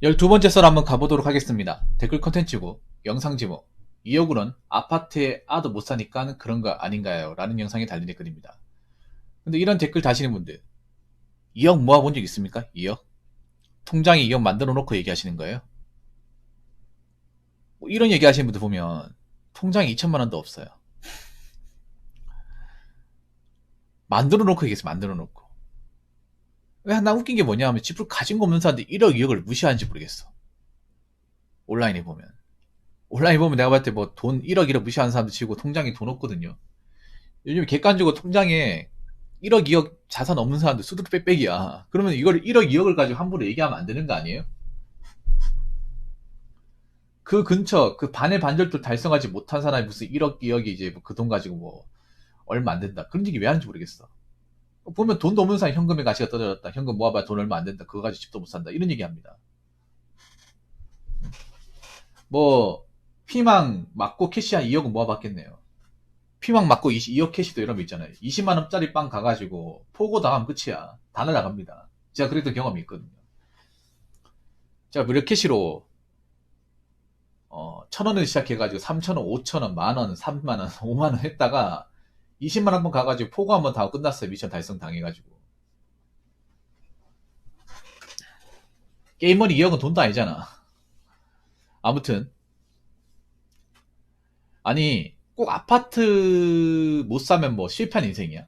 12번째 썰 한번 가보도록 하겠습니다. 댓글 컨텐츠고 영상 제목 2억으론 아파트에 아도 못 사니까 그런 거 아닌가요? 라는 영상이 달린 댓글입니다. 근데 이런 댓글 다시는 분들 2억 모아본 적 있습니까? 2억? 통장에 2억 만들어 놓고 얘기하시는 거예요? 뭐 이런 얘기 하시는 분들 보면 통장에 2천만 원도 없어요. 만들어 놓고 얘기했어요. 만들어 놓고. 왜 나 웃긴 게 뭐냐 하면 집을 가진 거 없는 사람들이 1억 2억을 무시하는지 모르겠어. 온라인에 보면. 온라인에 보면 내가 봤을 때 뭐 돈 1억 1억 무시하는 사람들 치고 통장에 돈 없거든요. 요즘 객관적으로 통장에 1억 2억 자산 없는 사람들 수두룩 빽빽이야. 그러면 이걸 1억 2억을 가지고 함부로 얘기하면 안 되는 거 아니에요? 그 근처 그 반의 반절도 달성하지 못한 사람이 무슨 1억 2억이 이제 그 돈 가지고 뭐 얼마 안 된다. 그런 얘기 왜 하는지 모르겠어. 보면 돈도 없는 사람이 현금의 가치가 떨어졌다. 현금 모아봐야 돈 얼마 안 된다. 그거 가지고 집도 못 산다. 이런 얘기 합니다. 뭐 피망 맞고 캐시 한 2억은 모아봤겠네요. 피망 맞고 2억 캐시도 이런 거 있잖아요. 20만 원짜리 빵 가가지고 포고 당하면 끝이야. 다 날아갑니다. 제가 그랬던 경험이 있거든요. 제가 무료 캐시로 1,000원을 시작해가지고 3,000원, 5,000원, 만원, 3만원, 5만원 했다가 20만 원 번 가가지고 포고 한번 다 하고 끝났어요. 미션 달성 당해가지고. 게임머니 2억은 돈도 아니잖아. 아무튼 아니 꼭 아파트 못 사면 뭐 실패한 인생이야?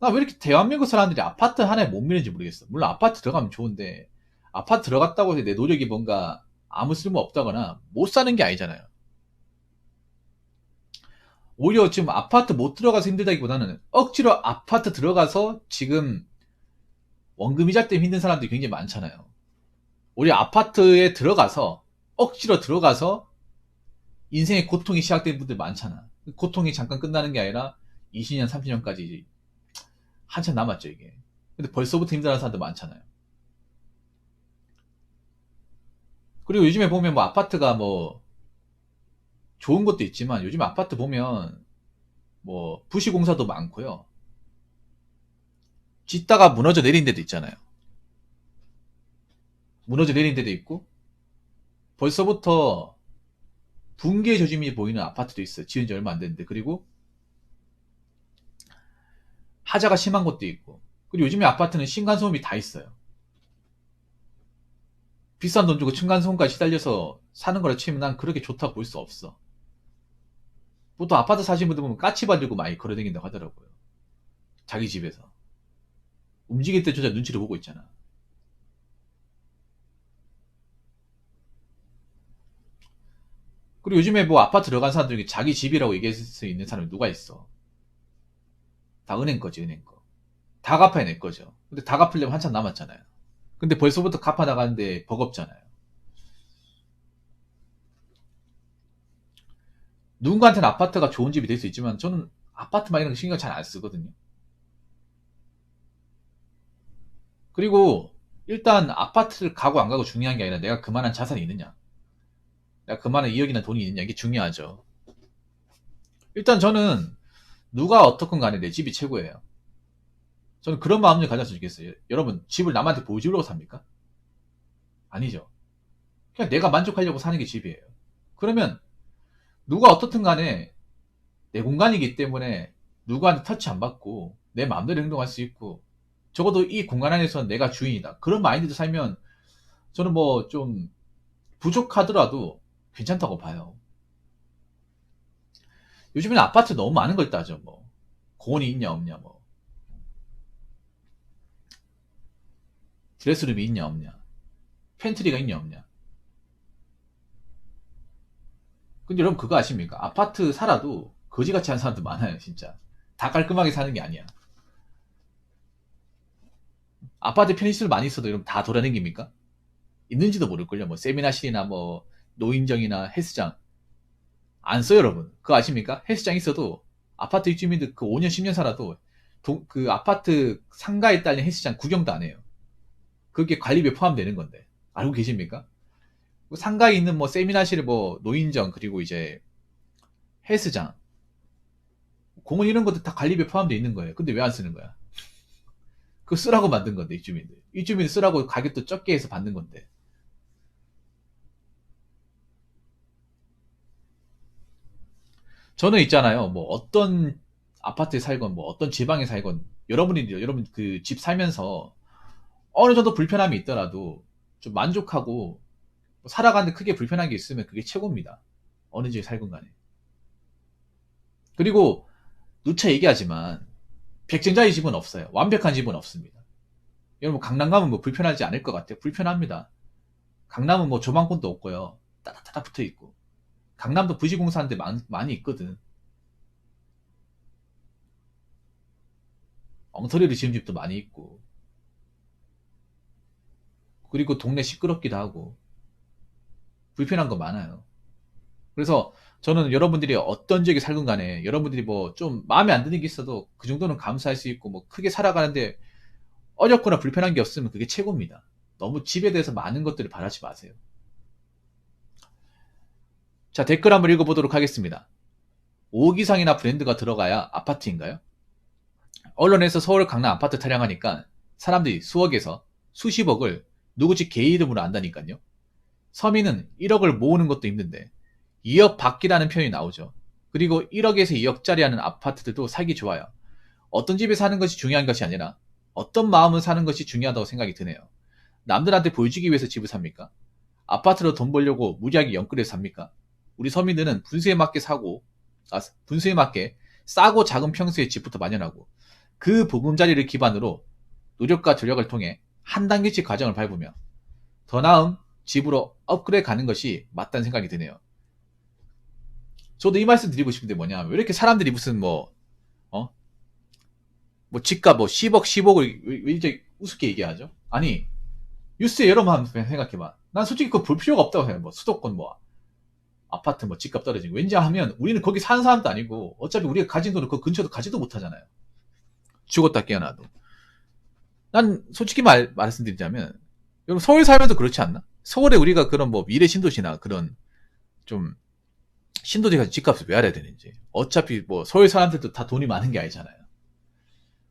나 왜 이렇게 대한민국 사람들이 아파트 하나에 못 미는지 모르겠어. 물론 아파트 들어가면 좋은데 아파트 들어갔다고 해서 내 노력이 뭔가 아무 쓸모 없다거나 못 사는 게 아니잖아요. 오히려 지금 아파트 못 들어가서 힘들다기보다는 억지로 아파트 들어가서 지금 원금 이자 때문에 힘든 사람들이 굉장히 많잖아요. 우리 아파트에 들어가서 억지로 들어가서 인생의 고통이 시작된 분들 많잖아. 고통이 잠깐 끝나는 게 아니라 20년, 30년까지 한참 남았죠, 이게. 근데 벌써부터 힘들어하는 사람들 많잖아요. 그리고 요즘에 보면 뭐 아파트가 뭐 좋은 것도 있지만 요즘 아파트 보면 뭐 부실공사도 많고요. 짓다가 무너져 내린 데도 있잖아요. 무너져 내린 데도 있고 벌써부터 붕괴 조짐이 보이는 아파트도 있어요. 지은 지 얼마 안 됐는데. 그리고 하자가 심한 것도 있고. 그리고 요즘에 아파트는 층간소음이 다 있어요. 비싼 돈 주고 층간소음까지 시달려서 사는 거라 치면 난 그렇게 좋다고 볼 수 없어. 보통 아파트 사시는 분들 보면 까치 발리고 많이 걸어다닌다고 하더라고요. 자기 집에서. 움직일 때조차 눈치를 보고 있잖아. 그리고 요즘에 뭐 아파트 들어간 사람들 중에 자기 집이라고 얘기할 수 있는 사람이 누가 있어? 다 은행 거지, 은행 거. 다 갚아낼 거죠. 근데 다 갚으려면 한참 남았잖아요. 근데 벌써부터 갚아 나가는데 버겁잖아요. 누군가한테는 아파트가 좋은 집이 될 수 있지만 저는 아파트 막 이런 거 신경 잘 안 쓰거든요. 그리고 일단 아파트를 가고 안 가고 중요한 게 아니라 내가 그만한 자산이 있느냐. 내가 그만한 2억이나 돈이 있느냐. 이게 중요하죠. 일단 저는 누가 어떻건 간에 내 집이 최고예요. 저는 그런 마음을 가졌으면 좋겠어요. 여러분, 집을 남한테 보여주려고 삽니까? 아니죠. 그냥 내가 만족하려고 사는 게 집이에요. 그러면 누가 어떻든 간에 내 공간이기 때문에 누구한테 터치 안 받고 내 마음대로 행동할 수 있고 적어도 이 공간 안에서 내가 주인이다. 그런 마인드로 살면 저는 뭐 좀 부족하더라도 괜찮다고 봐요. 요즘에는 아파트 너무 많은 걸 따져. 뭐 공원이 있냐 없냐, 뭐 드레스룸이 있냐 없냐, 팬트리가 있냐 없냐. 근데 여러분 그거 아십니까? 아파트 살아도 거지같이 하는 사람들 많아요, 진짜. 다 깔끔하게 사는 게 아니야. 아파트 편의시설 많이 있어도 여러분 다 돌아다닙니까? 있는지도 모를걸요. 뭐 세미나실이나 뭐 노인정이나 헬스장 안 써요, 여러분. 그거 아십니까? 헬스장 있어도 아파트 입주민들 그 5년 10년 살아도 그 아파트 상가에 딸린 헬스장 구경도 안 해요. 그게 관리비에 포함되는 건데 알고 계십니까? 상가에 있는 뭐 세미나실, 뭐 노인정, 그리고 이제 헬스장, 공원 이런 것도 다 관리비에 포함되어 있는 거예요. 근데 왜 안 쓰는 거야? 그거 쓰라고 만든 건데 입주민들 쓰라고 가격도 적게 해서 받는 건데 저는 있잖아요. 뭐 어떤 아파트에 살건 뭐 어떤 지방에 살건 여러분 그 집 살면서 어느 정도 불편함이 있더라도 좀 만족하고 살아가는데 크게 불편한 게 있으면 그게 최고입니다. 어느 집에 살건 간에. 그리고 누차 얘기하지만 백전자의 집은 없어요. 완벽한 집은 없습니다. 여러분 강남 가면 뭐 불편하지 않을 것 같아요. 불편합니다. 강남은 뭐 조망권도 없고요. 따닥따닥 붙어 있고. 강남도 부지공사하는데 많이 있거든. 엉터리로 지은 집도 많이 있고. 그리고 동네 시끄럽기도 하고. 불편한 거 많아요. 그래서 저는 여러분들이 어떤 지역에 살건 간에 여러분들이 뭐 좀 마음에 안 드는 게 있어도 그 정도는 감수할 수 있고 뭐 크게 살아가는데 어렵거나 불편한 게 없으면 그게 최고입니다. 너무 집에 대해서 많은 것들을 바라지 마세요. 자, 댓글 한번 읽어보도록 하겠습니다. 5억 이상이나 브랜드가 들어가야 아파트인가요? 언론에서 서울 강남 아파트 타령하니까 사람들이 수억에서 수십억을 누구 집 개인 이름으로 안다니까요. 서민은 1억을 모으는 것도 힘든데 2억 밖이라는 표현이 나오죠. 그리고 1억에서 2억짜리 하는 아파트들도 살기 좋아요. 어떤 집에 사는 것이 중요한 것이 아니라 어떤 마음을 사는 것이 중요하다고 생각이 드네요. 남들한테 보여주기 위해서 집을 삽니까? 아파트로 돈 벌려고 무리하게 영끌해서 삽니까? 우리 서민들은 분수에 맞게 싸고 작은 평수의 집부터 마련하고 그 보금자리를 기반으로 노력과 전력을 통해 한 단계씩 과정을 밟으며 더 나은 집으로 업그레이드 가는 것이 맞다는 생각이 드네요. 저도 이 말씀 드리고 싶은데 뭐냐, 왜 이렇게 사람들이 무슨 뭐 집값 뭐 10억 10억을 왜 이제 우습게 얘기하죠? 아니, 뉴스에 여러 번 한번 생각해봐. 난 솔직히 그거 볼 필요가 없다고 생각해. 뭐 수도권 뭐 아파트 뭐 집값 떨어지고, 왠지하면 우리는 거기 사는 사람도 아니고 어차피 우리가 가진 돈을 그 근처도 가지도 못하잖아요. 죽었다 깨어나도. 난 솔직히 말씀드리자면, 여러분 서울 살면서 그렇지 않나? 서울에 우리가 그런 뭐 미래 신도시나 그런 좀 신도시 가서 집값을 왜 알아야 되는지. 어차피 뭐 서울 사람들도 다 돈이 많은 게 아니잖아요.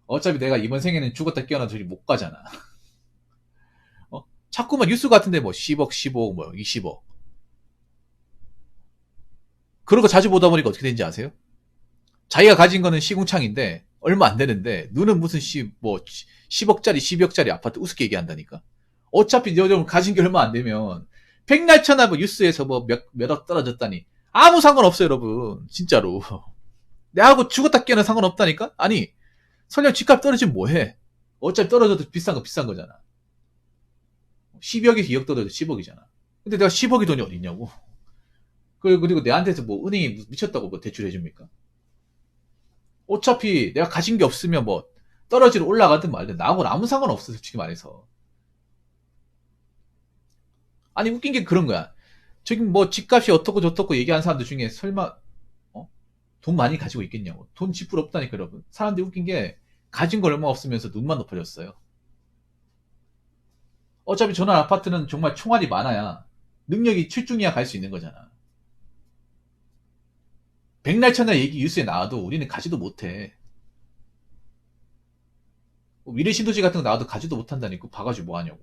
어차피 내가 이번 생에는 죽었다 깨어나도 저기 못 가잖아. 자꾸만 뉴스 같은데 뭐 10억, 15억, 뭐 20억. 그런 거 자주 보다 보니까 어떻게 되는지 아세요? 자기가 가진 거는 시궁창인데 얼마 안 되는데 눈은 무슨 10억짜리, 12억짜리 아파트 우습게 얘기한다니까. 어차피 요즘 가진 게 얼마 안 되면 백날 천하 뭐 뉴스에서 뭐 몇억 떨어졌다니 아무 상관없어요, 여러분. 진짜로. 내하고 죽었다 깨어나 상관없다니까? 아니, 설령 집값 떨어지면 뭐해? 어차피 떨어져도 비싼 거 비싼 거잖아. 12억에서 2억 떨어져도 10억이잖아. 근데 내가 10억이 돈이 어딨냐고. 그리고 내한테서 뭐 은행이 미쳤다고 뭐 대출해줍니까? 어차피 내가 가진 게 없으면 뭐 떨어지러 올라가든 말든 나하고는 아무 상관없어, 솔직히 말해서. 아니, 웃긴 게 그런 거야. 저기 뭐 집값이 어떻고 저떻고 얘기하는 사람들 중에 설마 돈 많이 가지고 있겠냐고. 돈 지불 없다니까, 여러분. 사람들이 웃긴 게 가진 거 얼마 없으면서 눈만 높아졌어요. 어차피 전원 아파트는 정말 총알이 많아야 능력이 출중해야 갈 수 있는 거잖아. 백날 천날 얘기 뉴스에 나와도 우리는 가지도 못해. 미래 신도시 같은 거 나와도 가지도 못한다니까. 봐가지고 뭐 하냐고.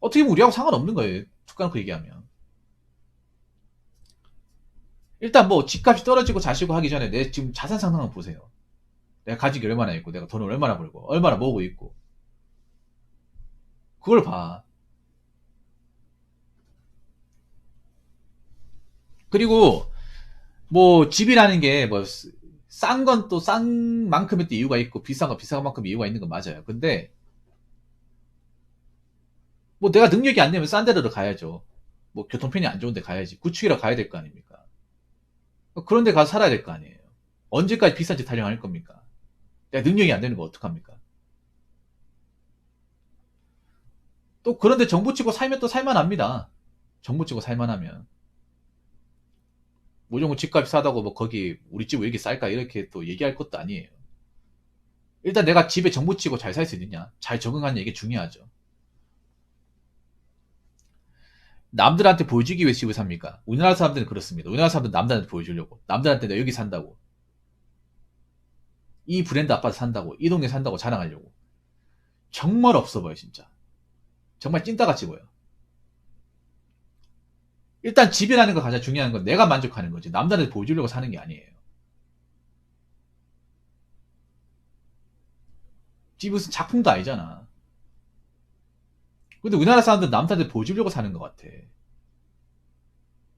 어떻게 보면 우리하고 상관없는 거예요. 툭 까놓고 얘기하면. 일단 뭐 집값이 떨어지고 자시고 하기 전에 내 지금 자산 상황을 보세요. 내가 가진 게 얼마나 있고 내가 돈을 얼마나 벌고 얼마나 모으고 있고 그걸 봐. 그리고 뭐 집이라는 게 뭐 싼 건 또 싼 만큼의 또 이유가 있고 비싼 건 비싼 만큼 이유가 있는 건 맞아요. 근데 뭐 내가 능력이 안 되면 싼 데로 가야죠. 뭐 교통편이 안 좋은데 가야지. 구축이라 가야 될 거 아닙니까? 그런 데 가서 살아야 될 거 아니에요. 언제까지 비싼 집 타령할 겁니까? 내가 능력이 안 되는 거 어떡합니까? 또 그런데 정부 치고 살면 또 살만합니다. 정부 치고 살만하면. 무조건 집값이 싸다고 뭐 거기 우리 집 왜 이렇게 쌀까 이렇게 또 얘기할 것도 아니에요. 일단 내가 집에 정부 치고 잘 살 수 있느냐, 잘 적응하느냐, 이게 중요하죠. 남들한테 보여주기 위해서 집을 삽니까? 우리나라 사람들은 그렇습니다. 우리나라 사람들은 남들한테 보여주려고. 남들한테 내가 여기 산다고. 이 브랜드 아파트 산다고. 이 동네 산다고 자랑하려고. 정말 없어 보여, 진짜. 정말 찐따같이 보여. 일단 집이라는 거 가장 중요한 건 내가 만족하는 거지. 남들한테 보여주려고 사는 게 아니에요. 집이 무슨 작품도 아니잖아. 근데 우리나라 사람들은 남들한테 보여주려고 사는 것 같아.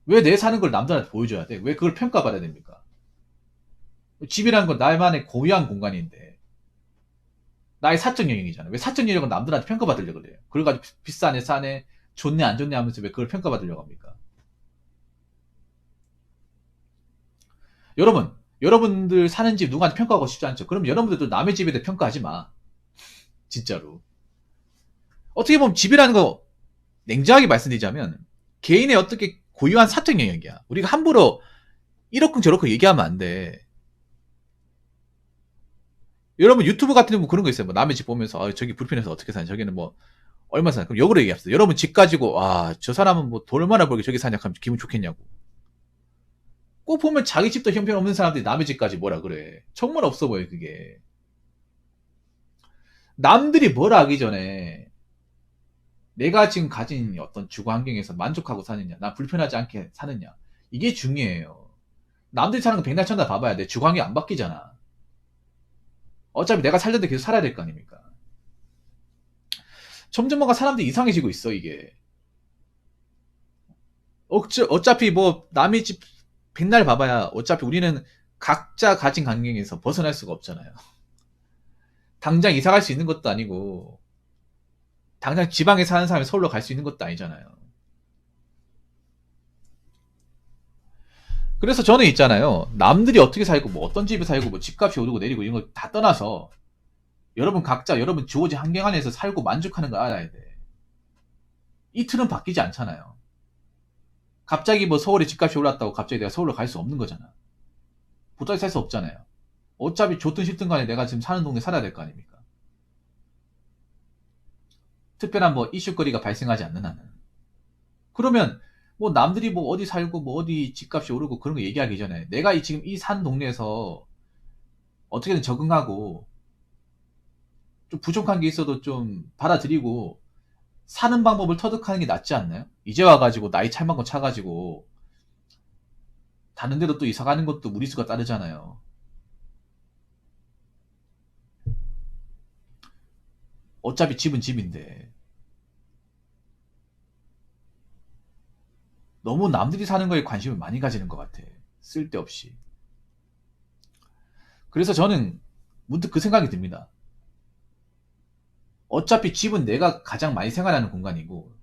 왜 내 사는 걸 남들한테 보여줘야 돼? 왜 그걸 평가받아야 됩니까? 집이라는 건 나만의 고유한 공간인데 나의 사적 영역이잖아. 왜 사적 영역은 남들한테 평가받으려고 그래요? 그래가지고 비싸네 싸네 좋네 안 좋네 하면서 왜 그걸 평가받으려고 합니까? 여러분들 사는 집 누구한테 평가하고 싶지 않죠? 그럼 여러분들도 남의 집에 대해 평가하지 마. 진짜로. 어떻게 보면 집이라는 거 냉정하게 말씀드리자면 개인의 어떻게 고유한 사적 영역이야. 우리가 함부로 이렇고 저렇고 얘기하면 안 돼. 여러분 유튜브 같은 경우 그런 거 있어요. 뭐 남의 집 보면서 저기 불편해서 어떻게 사냐. 저기는 뭐 얼마 사냐. 그럼 역으로 얘기합시다. 여러분 집 가지고 저 사람은 뭐 돈 얼마나 벌게 저기 사냐 하면 기분 좋겠냐고. 꼭 보면 자기 집도 형편없는 사람들이 남의 집까지 뭐라 그래. 정말 없어 보여 그게. 남들이 뭐라 하기 전에 내가 지금 가진 어떤 주거 환경에서 만족하고 사느냐, 나 불편하지 않게 사느냐, 이게 중요해요. 남들이 사는 거 백날 천날 봐봐야 돼. 주거 환경 안 바뀌잖아. 어차피 내가 살던데 계속 살아야 될 거 아닙니까? 점점 뭔가 사람들이 이상해지고 있어 이게. 어차피 뭐 남의 집 백날 봐봐야 어차피 우리는 각자 가진 환경에서 벗어날 수가 없잖아요. 당장 이사 갈 수 있는 것도 아니고 당장 지방에 사는 사람이 서울로 갈 수 있는 것도 아니잖아요. 그래서 저는 있잖아요. 남들이 어떻게 살고 뭐 어떤 집에 살고 뭐 집값이 오르고 내리고 이런 거 다 떠나서 여러분 각자 여러분 주어진 환경 안에서 살고 만족하는 거 알아야 돼. 이 틀은 바뀌지 않잖아요. 갑자기 뭐 서울에 집값이 올랐다고 갑자기 내가 서울로 갈 수 없는 거잖아. 보따리 살 수 없잖아요. 어차피 좋든 싫든 간에 내가 지금 사는 동네 살아야 될 거 아닙니까? 특별한 뭐 이슈거리가 발생하지 않는 한은. 그러면 뭐 남들이 뭐 어디 살고 뭐 어디 집값이 오르고 그런 거 얘기하기 전에 내가 지금 이 산 동네에서 어떻게든 적응하고 좀 부족한 게 있어도 좀 받아들이고 사는 방법을 터득하는 게 낫지 않나요? 이제 와가지고 나이 찰만큼 차가지고 다른 데로 또 이사 가는 것도 무리수가 따르잖아요. 어차피 집은 집인데 너무 남들이 사는 거에 관심을 많이 가지는 것 같아. 쓸데없이. 그래서 저는 문득 그 생각이 듭니다. 어차피 집은 내가 가장 많이 생활하는 공간이고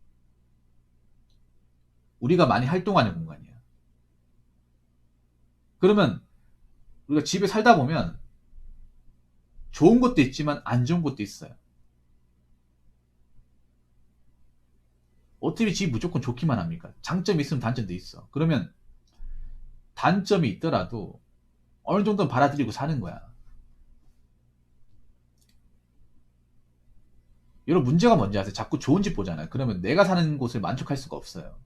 우리가 많이 활동하는 공간이야. 그러면 우리가 집에 살다 보면 좋은 것도 있지만 안 좋은 것도 있어요. 어떻게 집이 무조건 좋기만 합니까? 장점이 있으면 단점도 있어. 그러면 단점이 있더라도 어느 정도는 받아들이고 사는 거야. 여러분 문제가 뭔지 아세요? 자꾸 좋은 집 보잖아요. 그러면 내가 사는 곳을 만족할 수가 없어요.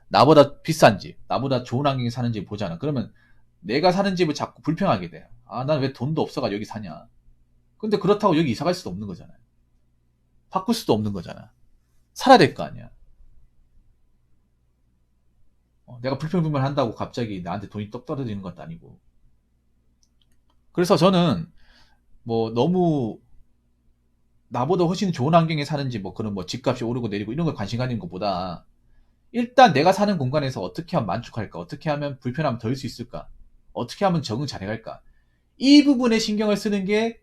나보다 비싼 집, 나보다 좋은 환경에 사는 집 보잖아. 그러면 내가 사는 집을 자꾸 불평하게 돼. 난 왜 돈도 없어가 여기 사냐. 근데 그렇다고 여기 이사 갈 수도 없는 거잖아요. 바꿀 수도 없는 거잖아. 살아야 될 거 아니야. 내가 불평불만 한다고 갑자기 나한테 돈이 떡 떨어지는 것도 아니고. 그래서 저는 뭐 너무 나보다 훨씬 좋은 환경에 사는지 뭐 그런 뭐 집값이 오르고 내리고 이런 걸 관심 가지는 것보다 일단 내가 사는 공간에서 어떻게 하면 만족할까? 어떻게 하면 불편함을 덜 수 있을까? 어떻게 하면 적응 잘해갈까? 이 부분에 신경을 쓰는 게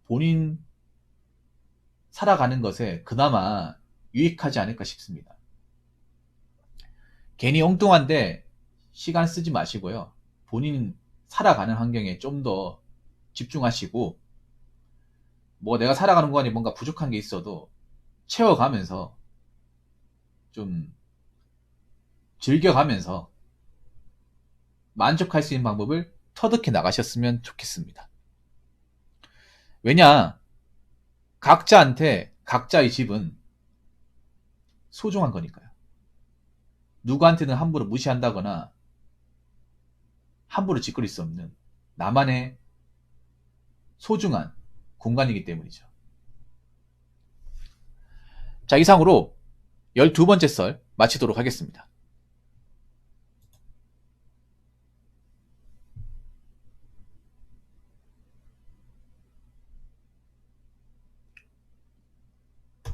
본인 살아가는 것에 그나마 유익하지 않을까 싶습니다. 괜히 엉뚱한데 시간 쓰지 마시고요. 본인 살아가는 환경에 좀 더 집중하시고 뭐 내가 살아가는 공간이 뭔가 부족한 게 있어도 채워가면서 좀 즐겨가면서 만족할 수 있는 방법을 터득해 나가셨으면 좋겠습니다. 왜냐? 각자한테 각자의 집은 소중한 거니까요. 누구한테는 함부로 무시한다거나 함부로 짓거릴 수 없는 나만의 소중한 공간이기 때문이죠. 자, 이상으로 12번째 썰 마치도록 하겠습니다.